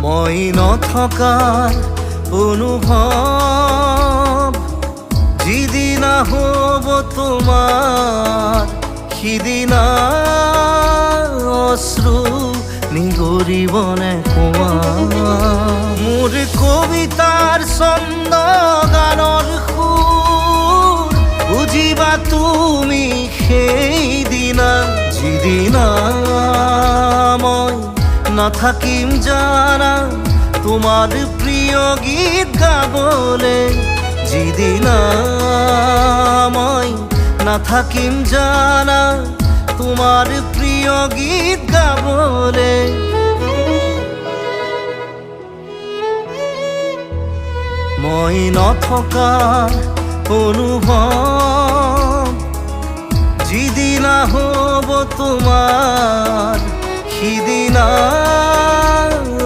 মই নথকাৰ অনুভৱ যিদিনা হ'ব তোমাৰ সিদিনা অশ্ৰু নিগৰিবনে কোৱা মোৰ কবিতাৰ ছন্দ গানৰ সুৰ বুজিবা তুমি সেইদিনা যিদিনা মই নাথাকিম জানা তোমাৰ প্ৰিয় গীত গাবলে যিদিনা মই নাথাকিম জানা তোমাৰ প্ৰিয় গীত গাবলে মই নথকাৰ অনুভৱ যিদিনা হ'ব তোমাৰ সিদিনা